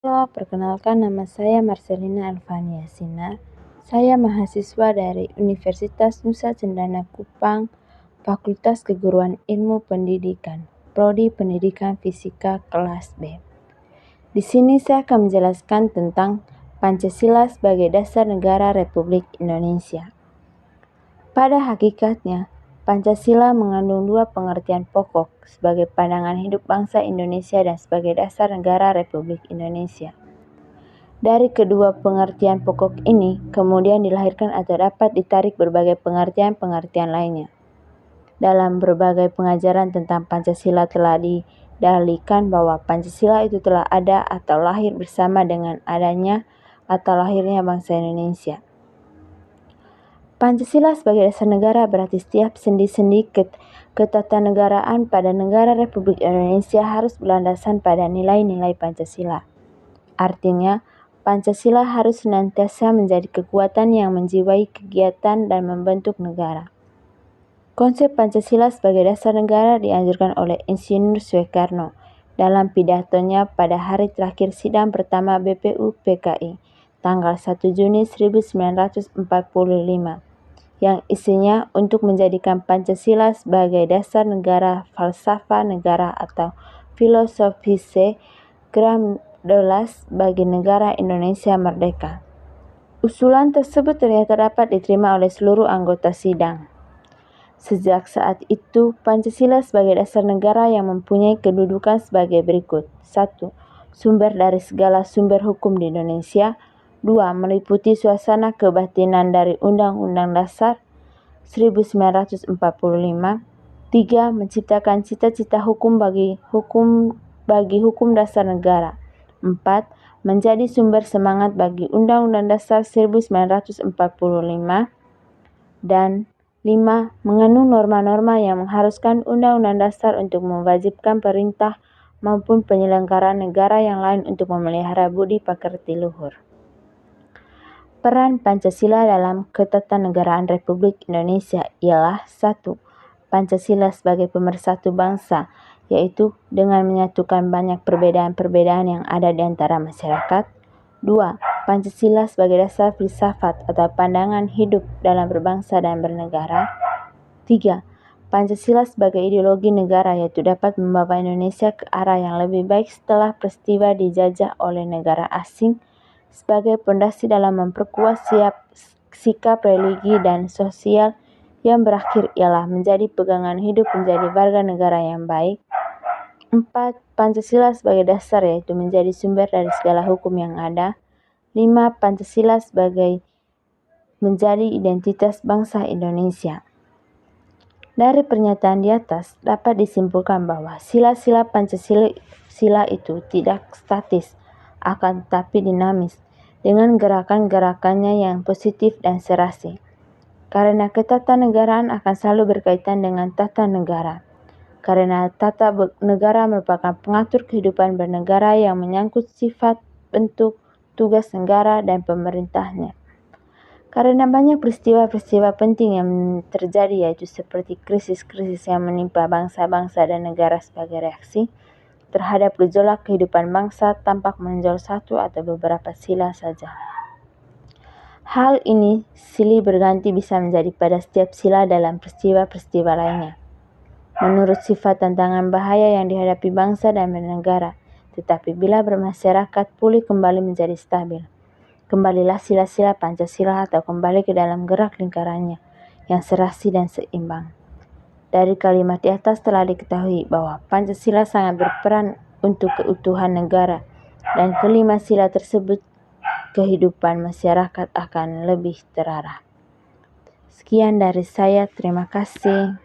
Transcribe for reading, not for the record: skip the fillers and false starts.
Halo, perkenalkan nama saya Marcelina Alvania Sinar. Saya mahasiswa dari Universitas Nusa Cendana Kupang, Fakultas Keguruan Ilmu Pendidikan, Prodi Pendidikan Fisika kelas B. Di sini saya akan menjelaskan tentang Pancasila sebagai dasar negara Republik Indonesia. Pada hakikatnya, Pancasila mengandung dua pengertian pokok sebagai pandangan hidup bangsa Indonesia dan sebagai dasar negara Republik Indonesia. Dari kedua pengertian pokok ini kemudian dilahirkan atau dapat ditarik berbagai pengertian-pengertian lainnya. Dalam berbagai pengajaran tentang Pancasila telah didalilkan bahwa Pancasila itu telah ada atau lahir bersama dengan adanya atau lahirnya bangsa Indonesia. Pancasila sebagai dasar negara berarti setiap sendi-sendi ketatanegaraan pada negara Republik Indonesia harus berlandasan pada nilai-nilai Pancasila. Artinya, Pancasila harus senantiasa menjadi kekuatan yang menjiwai kegiatan dan membentuk negara. Konsep Pancasila sebagai dasar negara dianjurkan oleh Insinyur Soekarno dalam pidatonya pada hari terakhir sidang pertama BPUPKI, tanggal 1 Juni 1945, yang isinya untuk menjadikan Pancasila sebagai dasar negara, falsafah negara atau filosofise Gramdolas bagi negara Indonesia merdeka. Usulan tersebut ternyata dapat diterima oleh seluruh anggota sidang. Sejak saat itu, Pancasila sebagai dasar negara yang mempunyai kedudukan sebagai berikut. 1. Sumber dari segala sumber hukum di Indonesia. 2. Meliputi suasana kebatinan dari Undang-Undang Dasar 1945. 3. Menciptakan cita-cita hukum bagi hukum dasar negara. 4. Menjadi sumber semangat bagi Undang-Undang Dasar 1945. Dan 5. Mengandung norma-norma yang mengharuskan Undang-Undang Dasar untuk mewajibkan perintah maupun penyelenggaraan negara yang lain untuk memelihara budi pekerti luhur. Peran Pancasila dalam ketatanegaraan Republik Indonesia ialah 1. Pancasila sebagai pemersatu bangsa, yaitu dengan menyatukan banyak perbedaan-perbedaan yang ada di antara masyarakat. 2. Pancasila sebagai dasar filsafat atau pandangan hidup dalam berbangsa dan bernegara. 3. Pancasila sebagai ideologi negara, yaitu dapat membawa Indonesia ke arah yang lebih baik setelah peristiwa dijajah oleh negara asing, sebagai pondasi dalam memperkuat sikap religi dan sosial yang berakhir ialah menjadi pegangan hidup menjadi warga negara yang baik. 4. Pancasila sebagai dasar, yaitu menjadi sumber dari segala hukum yang ada. 5. Pancasila sebagai menjadi identitas bangsa Indonesia. Dari pernyataan di atas dapat disimpulkan bahwa sila-sila Pancasila itu tidak statis, akan tetapi dinamis, dengan gerakan-gerakannya yang positif dan serasi. Karena ketatanegaraan akan selalu berkaitan dengan tata negara. Karena tata negara merupakan pengatur kehidupan bernegara yang menyangkut sifat, bentuk, tugas negara dan pemerintahnya. Karena banyak peristiwa-peristiwa penting yang terjadi, yaitu seperti krisis-krisis yang menimpa bangsa-bangsa dan negara sebagai reaksi terhadap gejolak kehidupan bangsa tampak menonjol satu atau beberapa sila saja. Hal ini silih berganti bisa menjadi pada setiap sila dalam peristiwa-peristiwa lainnya, menurut sifat tantangan bahaya yang dihadapi bangsa dan bernegara. Tetapi bila bermasyarakat pulih kembali menjadi stabil, kembalilah sila-sila Pancasila atau kembali ke dalam gerak lingkarannya yang serasi dan seimbang. Dari kalimat di atas telah diketahui bahwa Pancasila sangat berperan untuk keutuhan negara, dan kelima sila tersebut kehidupan masyarakat akan lebih terarah. Sekian dari saya, terima kasih.